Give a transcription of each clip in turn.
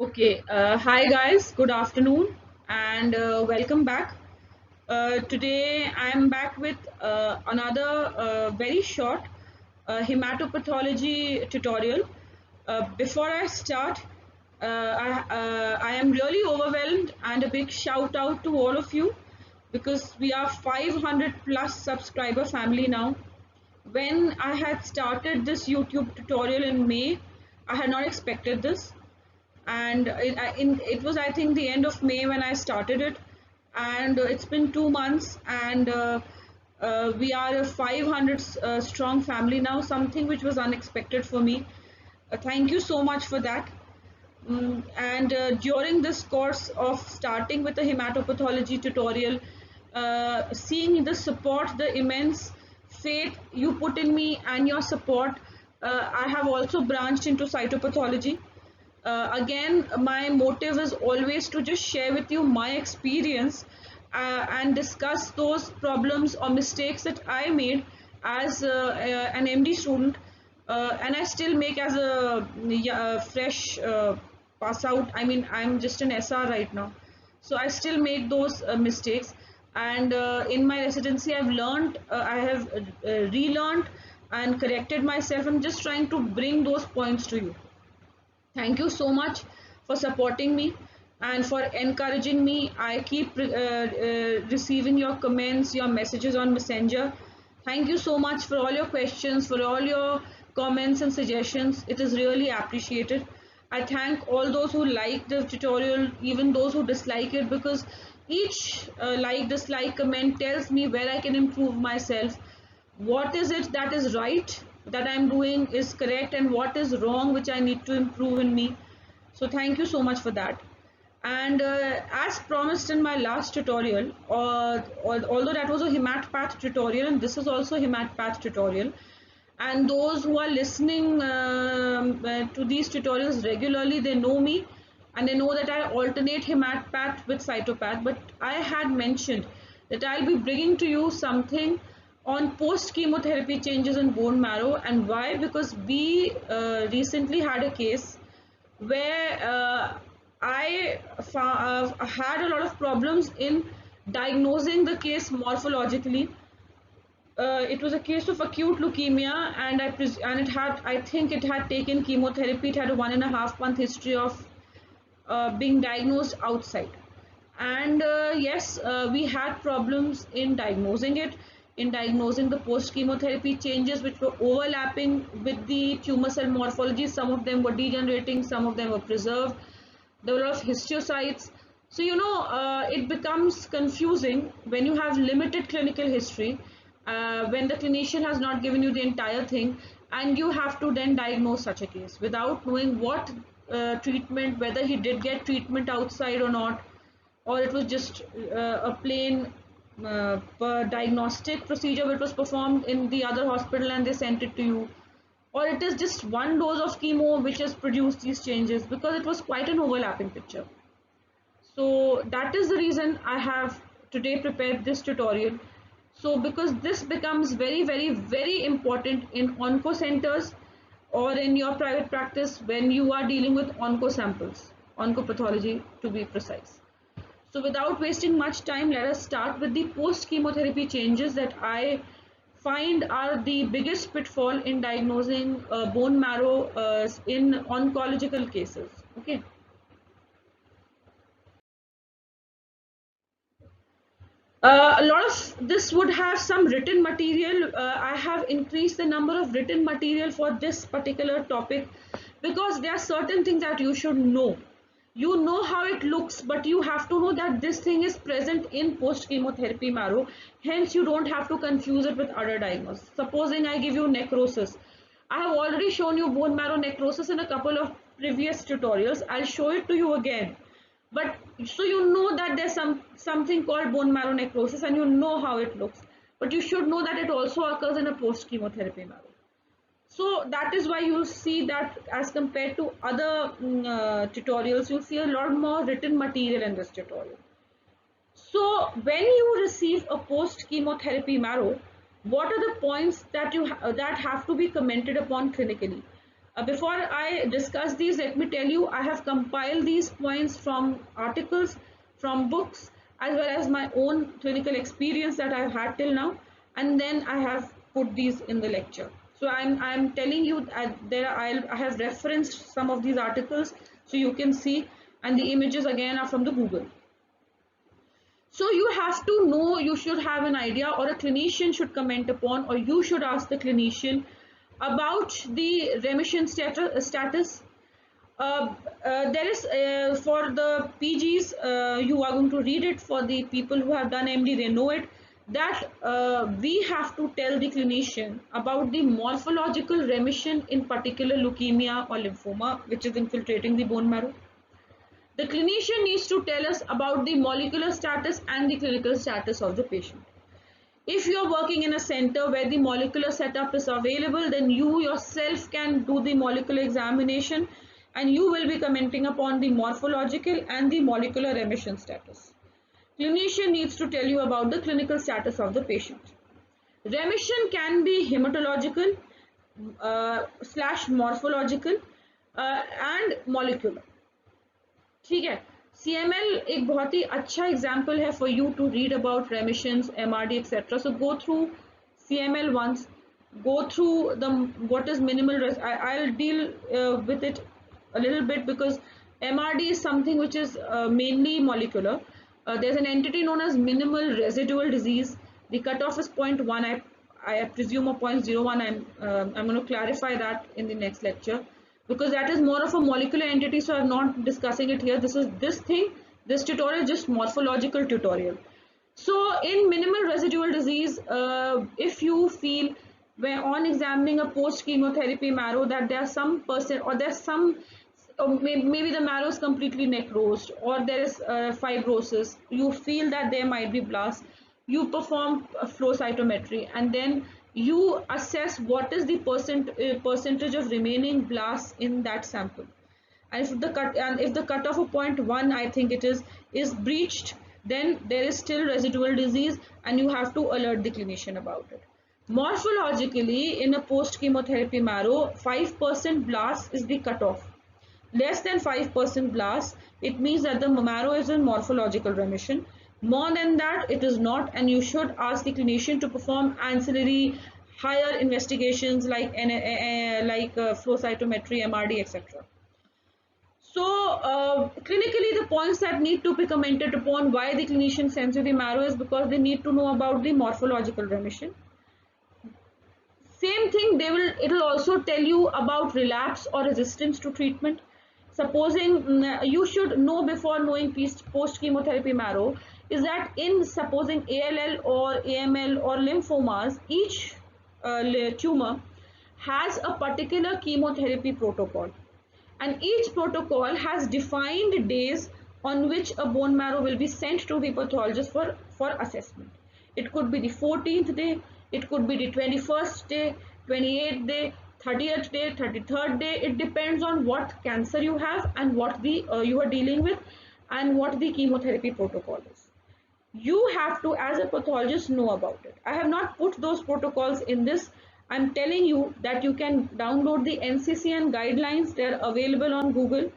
Okay, hi guys, good afternoon and welcome back. Today I am back with another very short hematopathology tutorial. Before I start, I am really overwhelmed and a big shout out to all of you because we are 500 plus subscriber family now. When I had started this YouTube tutorial in May, I had not expected this, and it was, I think, the end of May when I started it, and it's been 2 months, and we are a 500 strong family now, something which was unexpected for me. Thank you so much for that. And during this course of starting with the hematopathology tutorial, seeing the support, the immense faith you put in me and your support, I have also branched into cytopathology. Again, my motive is always to just share with you my experience and discuss those problems or mistakes that I made as an MD student, and I still make as a fresh pass out. I mean, I'm just an SR right now, so I still make those mistakes. And in my residency, I've learned, I have relearned and corrected myself. I'm just trying to bring those points to you. Thank you so much for supporting me and for encouraging me. I keep receiving your comments, your messages on Messenger. Thank you so much for all your questions, for all your comments and suggestions. It is really appreciated. I thank all those who like the tutorial, even those who dislike it, because each like, dislike, comment tells me where I can improve myself, what is it that is right that I'm doing is correct, and what is wrong which I need to improve in me. So thank you so much for that. And as promised in my last tutorial, although that was a hematpath tutorial and this is also a hematpath tutorial, and those who are listening to these tutorials regularly, they know me and they know that I alternate hematpath with cytopath. But I had mentioned that I'll be bringing to you something on post chemotherapy changes in bone marrow. And why? Because we recently had a case where I had a lot of problems in diagnosing the case morphologically. It was a case of acute leukemia, and it had, I think, it had taken chemotherapy. It had a 1.5 month history of being diagnosed outside, and yes, we had problems in diagnosing it, in diagnosing the post chemotherapy changes which were overlapping with the tumor cell morphology. Some of them were degenerating, some of them were preserved. There were a lot of histiocytes. So, it becomes confusing when you have limited clinical history, when the clinician has not given you the entire thing, and you have to then diagnose such a case without knowing what treatment, whether he did get treatment outside or not, or it was just a plain diagnostic procedure which was performed in the other hospital and they sent it to you, or it is just one dose of chemo which has produced these changes, because it was quite an overlapping picture. So that is the reason I have today prepared this tutorial. So because this becomes very, very, very important in onco centers or in your private practice when you are dealing with onco samples, oncopathology to be precise. So without wasting much time, let us start with the post-chemotherapy changes that I find are the biggest pitfall in diagnosing bone marrow in oncological cases. Okay. A lot of this would have some written material. I have increased the number of written material for this particular topic because there are certain things that you should know. You know how it looks, but you have to know that this thing is present in post chemotherapy marrow. Hence, you don't have to confuse it with other diagnoses. Supposing I give you necrosis, I have already shown you bone marrow necrosis in a couple of previous tutorials. I'll show it to you again, but so you know that there's something called bone marrow necrosis and you know how it looks, but you should know that it also occurs in a post chemotherapy marrow. So that is why you'll see that as compared to other tutorials, you'll see a lot more written material in this tutorial. So when you receive a post chemotherapy marrow, what are the points that that have to be commented upon clinically? Before I discuss these, let me tell you, I have compiled these points from articles, from books, as well as my own clinical experience that I've had till now, and then I have put these in the lecture. So I'm telling you I have referenced some of these articles so you can see, and the images again are from the Google. So you have to know, you should have an idea, or a clinician should comment upon, or you should ask the clinician about the remission status. There is for the PGs, you are going to read it. For the people who have done MD, they know it, that we have to tell the clinician about the morphological remission in particular leukemia or lymphoma which is infiltrating the bone marrow. The clinician needs to tell us about the molecular status and the clinical status of the patient. If you are working in a center where the molecular setup is available, then you yourself can do the molecular examination and you will be commenting upon the morphological and the molecular remission status. Clinician needs to tell you about the clinical status of the patient. Remission can be hematological / morphological and molecular. ठीक है. CML एक बहुत ही अच्छा example है for you to read about remissions, MRD, etc. So go through CML once, go through the what is minimal. I'll deal with it a little bit because MRD is something which is mainly molecular. There's an entity known as minimal residual disease. The cutoff is 0.1. I presume a 0.01. I'm going to clarify that in the next lecture, because that is more of a molecular entity, so I'm not discussing it here. This tutorial is just morphological tutorial. So in minimal residual disease, if you feel when on examining a post chemotherapy marrow that there are some percent, or there's some, or maybe the marrow is completely necrosed, or there is fibrosis, you feel that there might be blasts, you perform flow cytometry and then you assess what is the percentage of remaining blasts in that sample. And if the cutoff of 0.1, I think it is breached, then there is still residual disease and you have to alert the clinician about it. Morphologically, in a post chemotherapy marrow, 5% blast is the cutoff. Less than 5% blast, it means that the marrow is in morphological remission. More than that, it is not, and you should ask the clinician to perform ancillary higher investigations like flow cytometry, MRD, etc. So clinically, the points that need to be commented upon why the clinician sends you the marrow is because they need to know about the morphological remission. Same thing, it will also tell you about relapse or resistance to treatment. Supposing you should know before knowing post chemotherapy marrow is that in supposing ALL or AML or lymphomas, each tumor has a particular chemotherapy protocol, and each protocol has defined days on which a bone marrow will be sent to the pathologist for assessment. It could be the 14th day, it could be the 21st day, 28th day, 30th day, 33rd day. It depends on what cancer you have and what you are dealing with and what the chemotherapy protocol is. You have to, as a pathologist, know about it. I have not put those protocols in this. I'm telling you that you can download the NCCN guidelines. They're available on Google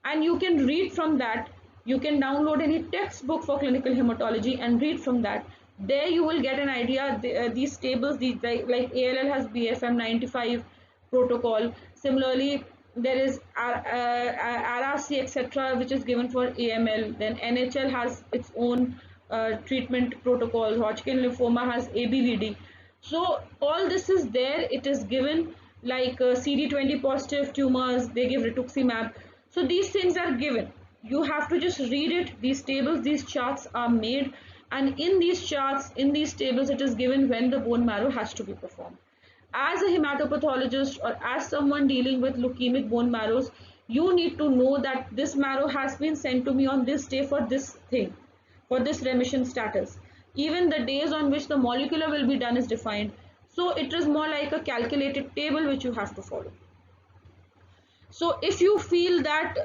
and you can read from that. You can download any textbook for clinical hematology and read from that. There you will get an idea. These tables, like ALL has BFM 95 protocol. Similarly, there is RRC, etc., which is given for AML. Then NHL has its own treatment protocols. Hodgkin lymphoma has ABVD. So all this is there. It is given, like CD20 positive tumors, they give rituximab. So these things are given. You have to just read it. These tables, these charts are made, and in these charts, in these tables, it is given when the bone marrow has to be performed. As a hematopathologist or as someone dealing with leukemic bone marrows, you need to know that this marrow has been sent to me on this day for this thing, for this remission status. Even the days on which the molecular will be done is defined. So it is more like a calculated table which you have to follow. So if you feel that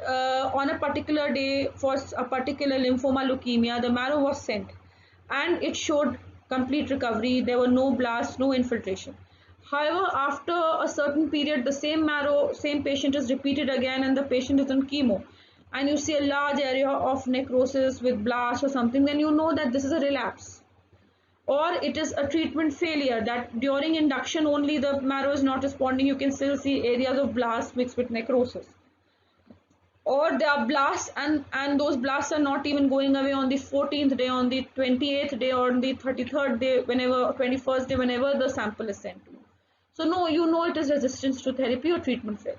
on a particular day for a particular lymphoma leukemia, the marrow was sent and it showed complete recovery, there were no blasts, no infiltration. However, after a certain period, the same marrow, same patient is repeated again and the patient is on chemo, and you see a large area of necrosis with blast or something, then you know that this is a relapse. Or it is a treatment failure, that during induction only the marrow is not responding, you can still see areas of blast mixed with necrosis. Or there are blasts, and those blasts are not even going away on the 14th day, on the 28th day, or on the 33rd day, whenever 21st day, whenever the sample is sent to you. So no, you know it is resistance to therapy or treatment failure.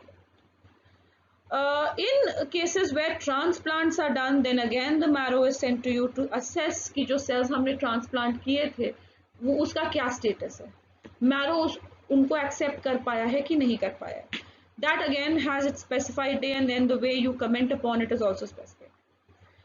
In cases where transplants are done, then again the marrow is sent to you to assess कि जो cells हमने transplant किए थे वो उसका क्या status है, marrow उनको accept कर पाया है कि नहीं कर पाया है. That again has its specified day, and then the way you comment upon it is also specified.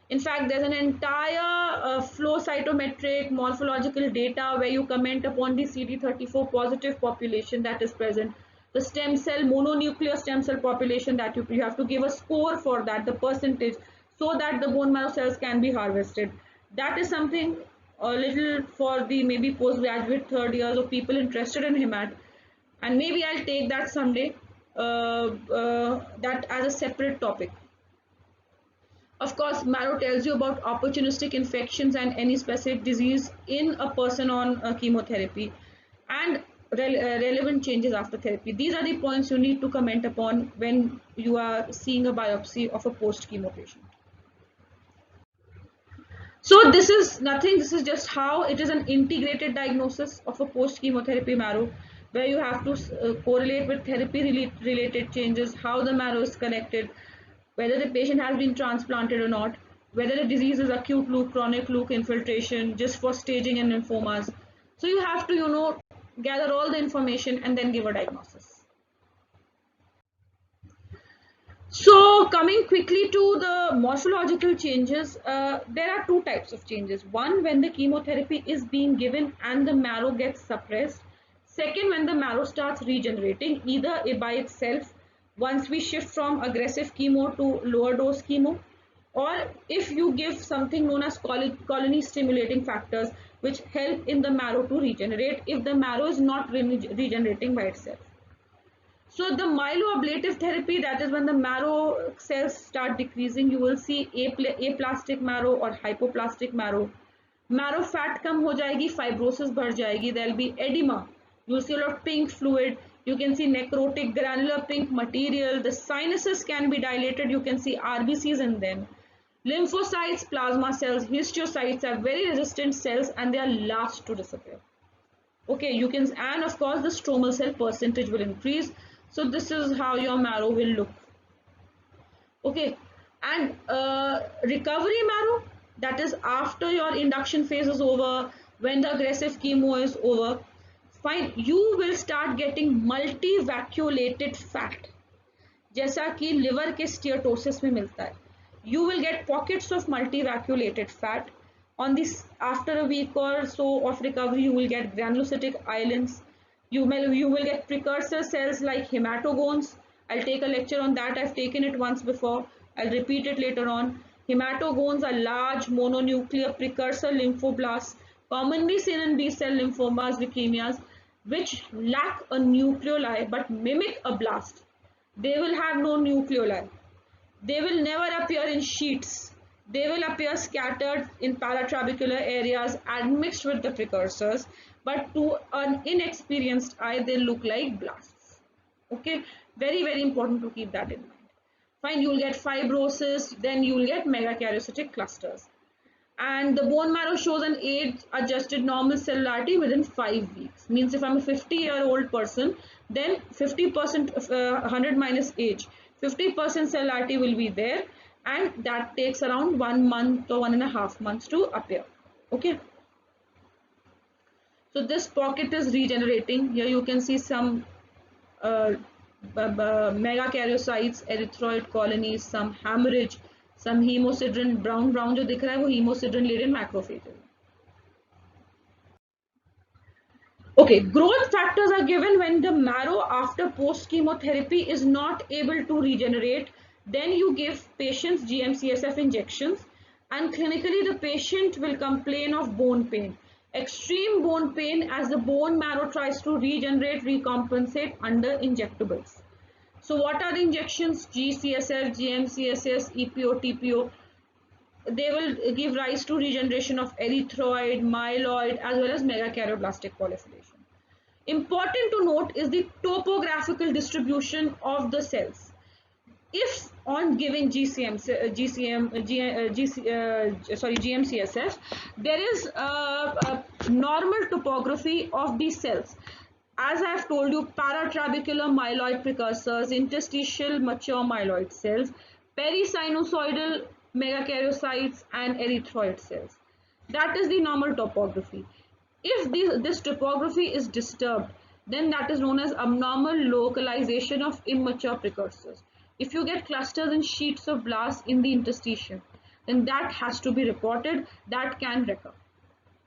In fact, there's an entire flow cytometric morphological data where you comment upon the CD34 positive population that is present, the stem cell, mononuclear stem cell population that you have to give a score for that, the percentage, so that the bone marrow cells can be harvested. That is something a little for the maybe postgraduate third years or people interested in hemat, and maybe I'll take that someday, that as a separate topic. Of course, marrow tells you about opportunistic infections and any specific disease in a person on chemotherapy, and relevant changes after therapy. These are the points you need to comment upon when you are seeing a biopsy of a post-chemo patient. So this is nothing, this is just how it is an integrated diagnosis of a post-chemotherapy marrow, where you have to correlate with therapy related changes, how the marrow is connected, whether the patient has been transplanted or not, whether the disease is acute Luke, chronic Luke infiltration, just for staging and lymphomas. So you have to, gather all the information and then give a diagnosis. So coming quickly to the morphological changes, there are two types of changes. One, when the chemotherapy is being given and the marrow gets suppressed. Second, when the marrow starts regenerating, either by itself, once we shift from aggressive chemo to lower dose chemo, or if you give something known as colony stimulating factors, which help in the marrow to regenerate if the marrow is not regenerating by itself. So the myeloablative therapy, that is when the marrow cells start decreasing, you will see aplastic marrow or hypoplastic marrow. Marrow fat कम हो जाएगी, fibrosis बढ़ जाएगी, there will be edema. You will see a lot of pink fluid. You can see necrotic granular pink material. The sinuses can be dilated. You can see RBCs in them. Lymphocytes, plasma cells, histiocytes are very resistant cells and they are last to disappear. Okay, you can, and of course the stromal cell percentage will increase. So this is how your marrow will look. Okay, and recovery marrow, that is after your induction phase is over, when the aggressive chemo is over, fine, you will start getting multi-vacuolated fat, जैसा कि liver के steatosis में मिलता है. You will get pockets of multi-vacuolated fat. On this, after a week or so of recovery, you will get granulocytic islands. You will get precursor cells like hematogones. I'll take a lecture on that. I've taken it once before. I'll repeat it later on. Hematogones are large mononuclear precursor lymphoblasts, commonly seen in B-cell lymphomas, leukemias, which lack a nucleoli but mimic a blast. They will have no nucleoli. They will never appear in sheets. They will appear scattered in paratrabecular areas admixed with the precursors, but to an inexperienced eye, they look like blasts. Okay, very, very important to keep that in mind. Fine, you will get fibrosis, then you will get megakaryocytic clusters. And the bone marrow shows an age-adjusted normal cellularity within 5 weeks. Means if I'm a 50-year-old person, then 50% of 100 minus age, 50% cellularity will be there, and that takes around 1 month or 1.5 months to appear. Okay. So this pocket is regenerating. Here you can see some megakaryocytes, erythroid colonies, some hemorrhage, some hemocidrin, brown जो दिख रहा है वो hemocidrin laden macrophages. Okay, growth factors are given when the marrow after post chemotherapy is not able to regenerate. Then you give patients GM-CSF injections, and clinically the patient will complain of bone pain. extreme bone pain as the bone marrow tries to regenerate, recompensate under injectables. So what are the injections? GCSF, GMCSS, EPO, TPO. They will give rise to regeneration of erythroid, myeloid, as well as megakaryoblastic proliferation. Important to note is the topographical distribution of the cells. If on giving GMCSF, there is a normal topography of these cells. As I have told you, paratrabecular myeloid precursors, interstitial mature myeloid cells, perisinusoidal megakaryocytes, and erythroid cells. That is the normal topography. If this topography is disturbed, then that is known as abnormal localization of immature precursors. If you get clusters and sheets of blasts in the interstitium, then that has to be reported. That can recur.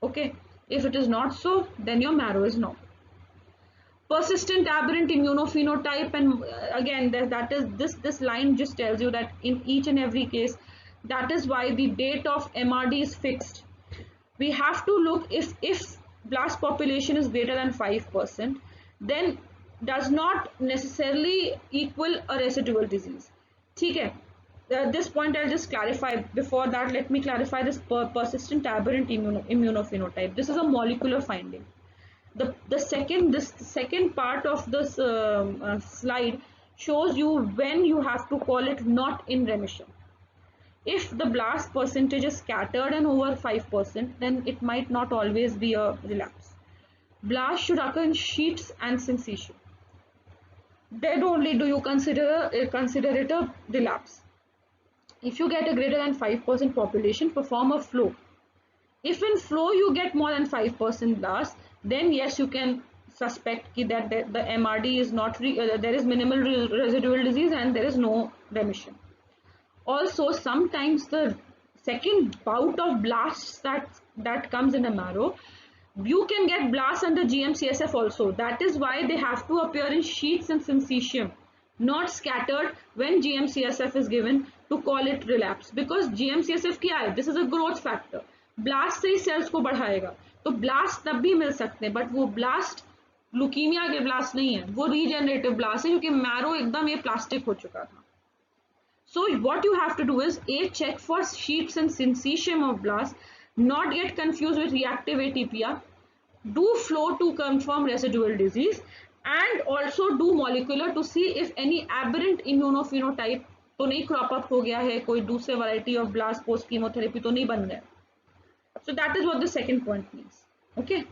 Okay. If it is not so, then your marrow is normal. Persistent aberrant immunophenotype, and again this line just tells you that in each and every case, that is why the date of MRD is fixed. We have to look if blast population is greater than 5%, then does not necessarily equal a residual disease. Okay. At this point I'll just clarify. Before that, let me clarify this persistent aberrant immunophenotype. This is a molecular finding. This second part of this slide shows you when you have to call it not in remission. If the blast percentage is scattered and over 5%, then it might not always be a relapse. Blast should occur in sheets and syncytium. Then only do you consider it a relapse. If you get a greater than 5% population, perform a flow. If in flow you get more than 5% blast, then yes, you can suspect that the MRD is not, there is minimal residual disease and there is no remission. Also, sometimes the second bout of blasts that comes in a marrow, you can get blasts under GMCSF also. That is why they have to appear in sheets and syncytium, not scattered when GMCSF is given to call it relapse. Because GMCSF क्या है? This is a growth factor. Blast से ही sales को बढ़ाएगा, तो blast तब भी मिल सकते हैं, बट वो ब्लास्ट लुकीमिया के ब्लास्ट नहीं है, वो रीजेनरेटिव ब्लास्ट है, क्योंकि मैरो एकदम ये प्लास्टिक हो चुका था. So what you have to do is check for sheets and syncytium of blast, not get confused with reactive atypia, do flow to confirm residual disease, and also do molecular to see if any aberrant immunophenotype तो नहीं crop up हो गया है, कोई दूसरे variety of blast post chemotherapy तो नहीं बन गया. So that is what the second point means. Okay.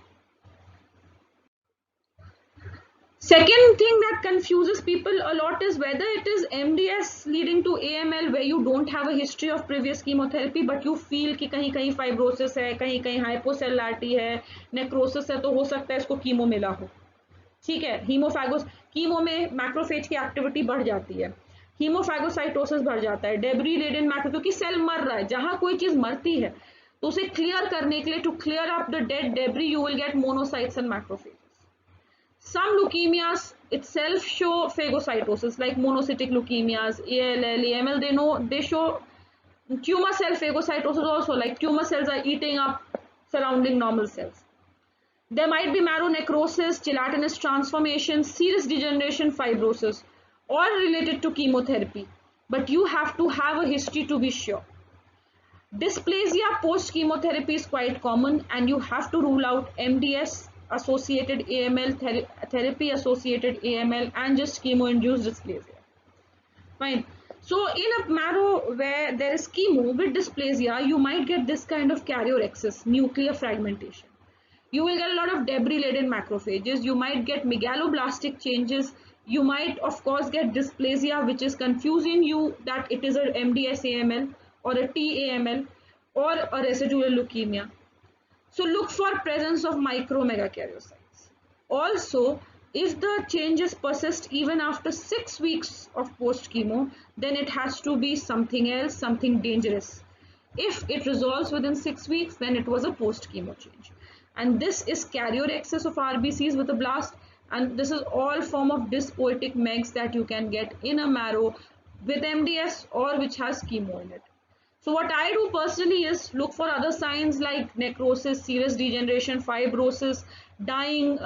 Second thing that confuses people a lot is whether it is MDS leading to AML where you don't have a history of previous chemotherapy but you feel कि कहीं कहीं fibrosis है, कहीं कहीं hypocellularity है, necrosis है, तो हो सकता है इसको कीमो मिला हो. ठीक है. हीमोफैगोस कीमो में मैक्रोफेज की एक्टिविटी बढ़ जाती है, हीमोफैगोसाइटोसिस बढ़ जाता है, डेब्री लेडन मैक्रो, क्योंकि सेल मर रहा है. जहां कोई चीज मरती है तो उसे क्लियर करने के लिए, to clear up the dead debris, you will get monocytes and macrophages. Some leukemias itself show phagocytosis, like monocytic leukemias, ALL, AML. They show tumor cell phagocytosis also, like tumor cells are eating up surrounding normal cells. There might be marrow necrosis, gelatinous transformation, serous degeneration, fibrosis, all related to chemotherapy. But you have to have a history to be sure. Dysplasia post chemotherapy is quite common, and you have to rule out MDS associated AML, therapy associated AML, and just chemo induced dysplasia. Fine. So in a marrow where there is chemo with dysplasia, you might get this kind of karyorrhexis, nuclear fragmentation. You will get a lot of debris laden macrophages. You might get megaloblastic changes. You might of course get dysplasia, which is confusing you that it is a MDS AML or a TAML or a residual leukemia. So look for presence of micromegakaryocytes. Also, if the changes persist even after 6 weeks of post chemo, then it has to be something else, something dangerous. If it resolves within 6 weeks, then it was a post chemo change. And this is karyorrhexis of RBCs with a blast, and this is all form of dyspoetic megs that you can get in a marrow with MDS or which has chemo in it. So what I do personally is look for other signs like necrosis, serous degeneration, fibrosis, dying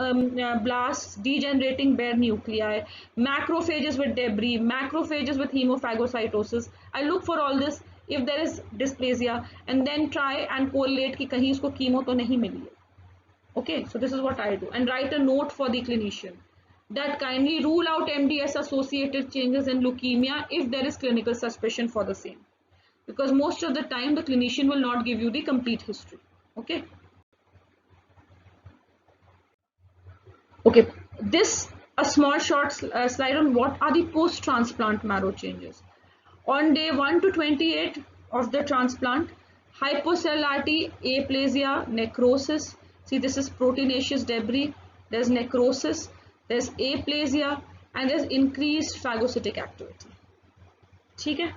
blasts, degenerating bare nuclei, macrophages with debris, macrophages with hemophagocytosis. I look for all this if there is dysplasia and then try and correlate कि कहीं इसको chemo तो नहीं मिली है. Okay, so this is what I do, and write a note for the clinician that kindly rule out MDS associated changes in leukemia if there is clinical suspicion for the same, because most of the time the clinician will not give you the complete history. Okay. Okay, this a small short slide on what are the post transplant marrow changes. On day 1 to 28 of the transplant, hypocellularity, aplasia, necrosis. See, this is proteinaceous debris. There's necrosis, there's aplasia, and there's increased phagocytic activity. ठीक है?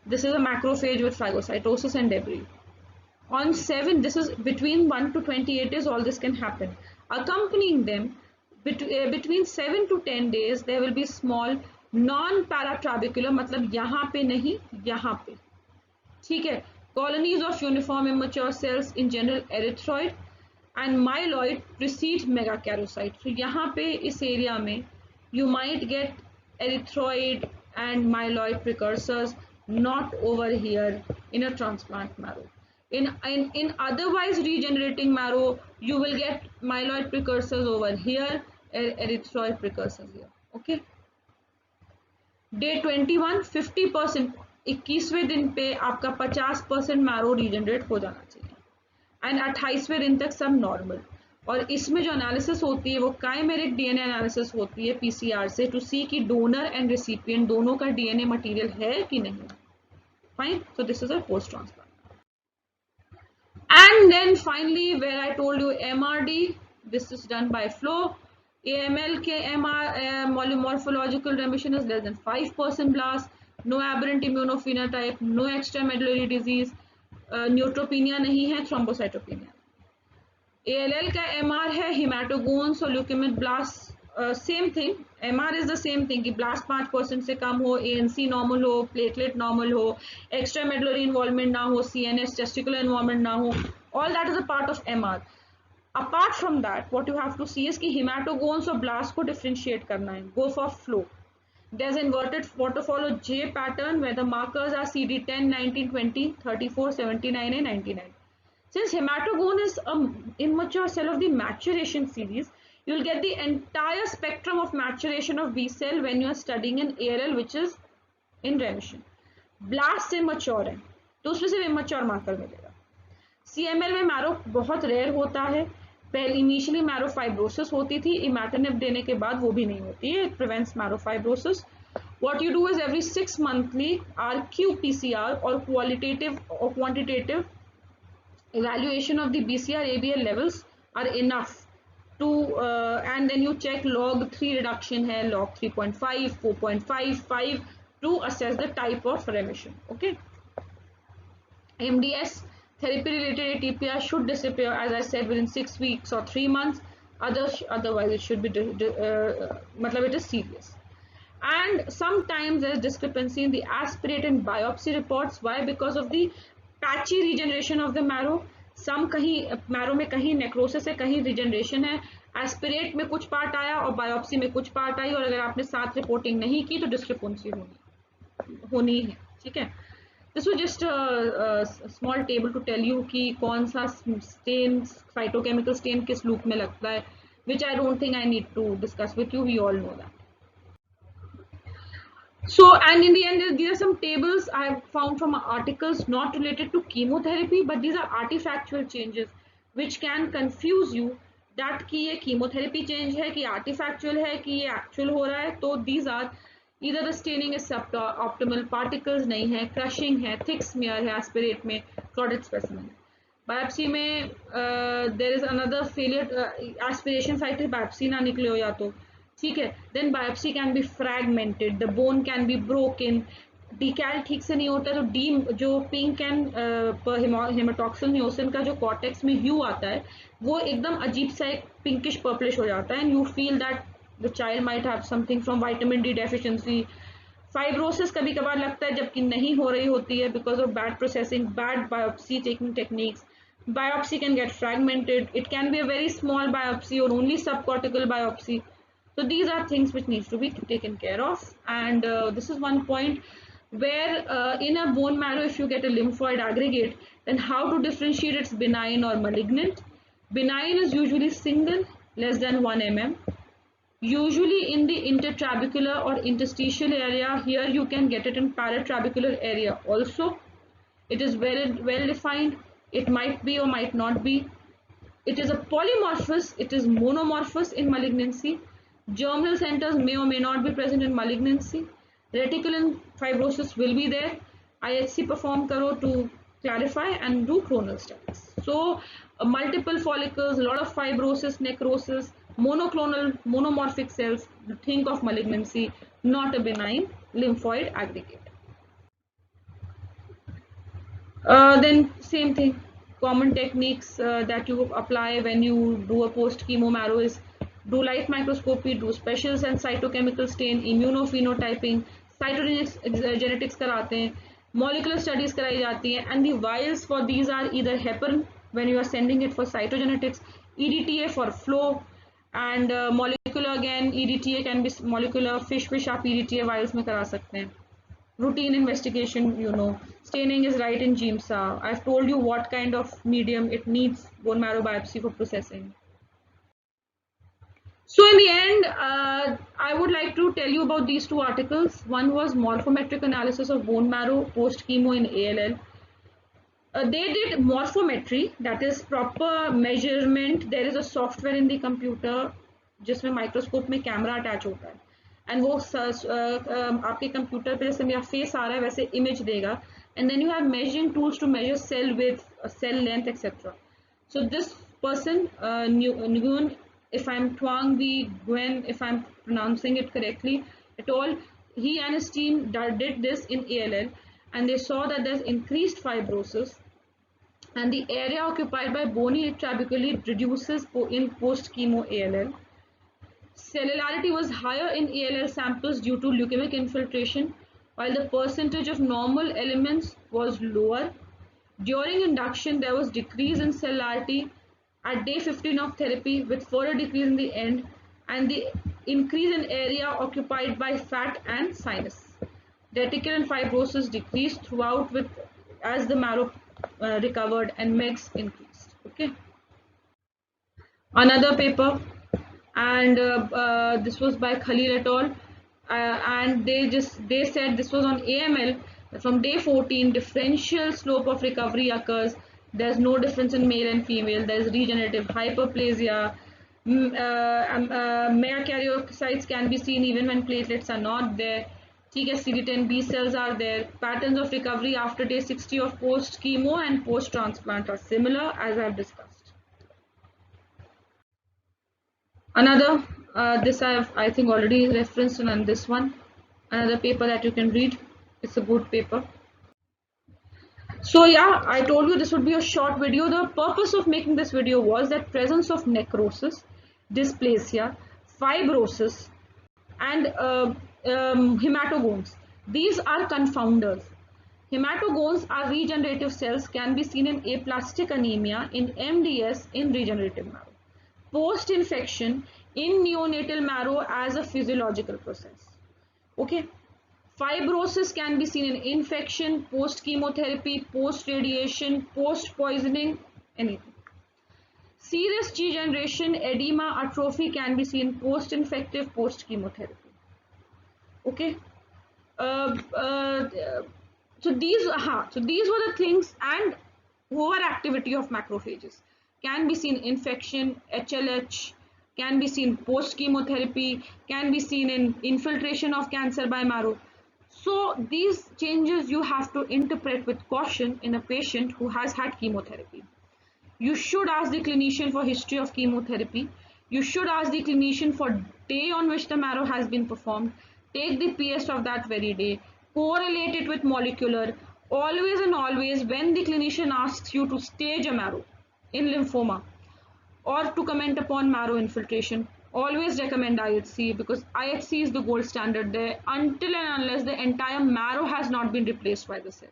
This is a macrophage with phagocytosis and debris. On 7, this is between 1 to 28 days, all this can happen. Accompanying them, between 7 to 10 days, there will be small non-paratrabecular, मतलब यहाँ पे नहीं, यहाँ पे. ठीक है? Colonies of uniform immature cells, in general erythroid and myeloid precede megakaryocyte. So यहाँ पे इस area में you might get erythroid and myeloid precursors, not over here in a transplant marrow. In otherwise regenerating marrow, you will get myeloid precursors over here, erythroid precursors here. Okay. Day 21, 50%, 21वें दिन पे आपका 50% marrow regenerate हो जाना चाहिए, and 28वें दिन तक सब normal. और इसमें जो एनालिसिस होती है वो काइमेरिक डीएनए एनालिसिस होती है पीसीआर से, टू सी कि डोनर एंड रिसिपिएंट दोनों का डीएनए मटेरियल है कि नहीं. Fine. So this is a post transplant. And then finally, where I told you MRD, this is done by flow. AML के morphological remission is less than 5% blast, no aberrant immunophenotype, no extramedullary disease, neutropenia नहीं है, thrombocytopenia. ALL का MR है hematogones और leukemic blasts, same thing. MR is the same thing कि blast 5% से कम हो, ANC normal हो, platelet normal हो, extramedullary involvement ना हो, CNS testicular involvement ना हो, all that is a part of MR. Apart from that, what you have to see is कि hematogones और blast को differentiate करना है. Go for flow. There's inverted waterfall or J pattern where the markers are CD10, 19, 20, 34, 79 and 99. Since hematogone is an immature cell of the maturation series, you will get the entire spectrum of maturation of B cell when you are studying in ALL, which is in remission. Blast immature है तो उसमें सिर्फ immature marker मिलेगा. CML में marrow बहुत rare होता है. पहले इनिशियली मैरो फाइब्रोसिस होती थी, इमैटिनिब देने के बाद वो भी नहीं होती है. It prevents marrow fibrosis. What you do is every 6 monthly RQ-PCR or qualitative or quantitative evaluation of the BCR-ABL levels are enough to and then you check log 3 reduction है, log 3.5, 4.5, 5 to assess the type of remission. Okay. MDS therapy related ATPR should disappear, as I said, within 6 weeks or 3 months. Otherwise it should be matlab it is serious. And sometimes there is discrepancy in the aspirate and biopsy reports. Why? Because of the patchy regeneration of the marrow. Some कहीं marrow में कहीं necrosis है, कहीं regeneration है. Aspirate में कुछ part आया और biopsy में कुछ part आई, और अगर आपने साथ reporting नहीं की तो discrepancy होनी है. ठीक है. This was just a small table to tell you कि कौन सा stain, phytochemical stain किस loop में लगता है, which I don't think I need to discuss with you. We all know that. So, and in the end, these are some tables I have found from articles not related to chemotherapy, but these are artifactual changes which can confuse you that कि ये chemotherapy change है, कि artifactual है, कि ये actual हो रहा है. तो these are either the staining is suboptimal, particles नहीं है, crushing है, thick smear है aspirate में, clotted specimen. Biopsy में there is another failure, aspiration site से biopsy ना निकले हो या तो ठीक है. Then biopsy can be fragmented, the bone can be broken, decal ठीक से नहीं होता तो जो pink and hematoxyl niacin का जो cortex में hue आता है वो एकदम अजीब सा एक pinkish purplish हो जाता है, and you feel that the child might have something from vitamin D deficiency, fibrosis कभी कभार लगता है जबकि नहीं हो रही होती है because of bad processing, bad biopsy taking techniques. Biopsy can get fragmented. It can be a very small biopsy or only subcortical biopsy. So these are things which needs to be taken care of. And this is one point where in a bone marrow, if you get a lymphoid aggregate, then how to differentiate it's benign or malignant. Benign is usually single, less than 1 mm. Usually in the intertrabecular or interstitial area. Here you can get it in paratrabecular area also. It is well defined. It might be or might not be. It is a polymorphous. It is monomorphous in malignancy. Germinal centers may or may not be present in malignancy. Reticulin fibrosis will be there. IHC perform karo to clarify and do clonal studies. So multiple follicles, a lot of fibrosis, necrosis, monoclonal, monomorphic cells. Think of malignancy, not a benign lymphoid aggregate. Then same thing, common techniques that you apply when you do a post chemo marrow is do light microscopy, do special and cytochemical stain, immunophenotyping, cytogenetics कराते हैं, molecular studies कराई जाती हैं, and the vials for these are either heparin when you are sending it for cytogenetics, EDTA for flow, and molecular again EDTA can be molecular, fish आप EDTA vials में करा सकते हैं. Routine investigation, staining is right in GIMSA. I've told you what kind of medium it needs bone marrow biopsy for processing. So in the end, I would like to tell you about these two articles. One was morphometric analysis of bone marrow post chemo in ALL. They did morphometry, that is proper measurement. There is a software in the computer जिसमें microscope में camera attach होता है. And वो आपके computer पे जैसे मेरा face आ रहा है वैसे इमेज देगा, and then you have measuring tools to measure cell width, cell length, etc. So this person, Nguyen, if I'm Tuang V Nguyen, if I'm pronouncing it correctly at all, he and his team did this in ALL, and they saw that there's increased fibrosis, and the area occupied by bony trabeculae reduces in post chemo ALL. Cellularity was higher in ALL samples due to leukemic infiltration, while the percentage of normal elements was lower. During induction, there was decrease in cellularity at day 15 of therapy with further decrease in the end, and the increase in area occupied by fat and sinus. Reticulin fibrosis decreased throughout as the marrow recovered and MEGs increased. Okay. Another paper, and this was by Khalil et al. And they said this was on AML. From day 14, differential slope of recovery occurs. There's no difference in male and female. There's regenerative hyperplasia. Megakaryocytes can be seen even when platelets are not there. CD10 B cells are there. Patterns of recovery after day 60 of post chemo and post transplant are similar, as I've discussed. Another, this I think already referenced, and this one, another paper that you can read. It's a good paper. So yeah, I told you this would be a short video. The purpose of making this video was that presence of necrosis, dysplasia, fibrosis, and hematogones. These are confounders. Hematogones are regenerative cells, can be seen in aplastic anemia, in MDS, in regenerative marrow. Post-infection in neonatal marrow as a physiological process. Okay. Fibrosis can be seen in infection, post-chemotherapy, post-radiation, post-poisoning, anything. Serous degeneration, edema, atrophy can be seen post-infective, post-chemotherapy. Okay. So these were the things, and overactivity of macrophages can be seen infection, HLH, can be seen post-chemotherapy, can be seen in infiltration of cancer by marrow. So these changes you have to interpret with caution in a patient who has had chemotherapy. You should ask the clinician for history of chemotherapy. You should ask the clinician for day on which the marrow has been performed. Take the PS of that very day. Correlate it with molecular. Always and always, when the clinician asks you to stage a marrow in lymphoma or to comment upon marrow infiltration, always recommend IHC, because IHC is the gold standard there until and unless the entire marrow has not been replaced by the cells.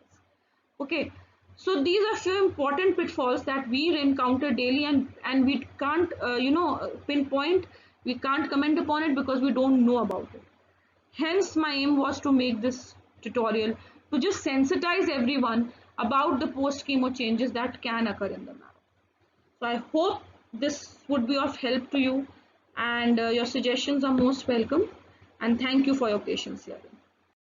Okay, so these are few important pitfalls that we encounter daily, and we can't pinpoint, we can't comment upon it because we don't know about it. Hence my aim was to make this tutorial to just sensitize everyone about the post chemo changes that can occur in the marrow. So I hope this would be of help to you, and your suggestions are most welcome, and thank you for your patience here.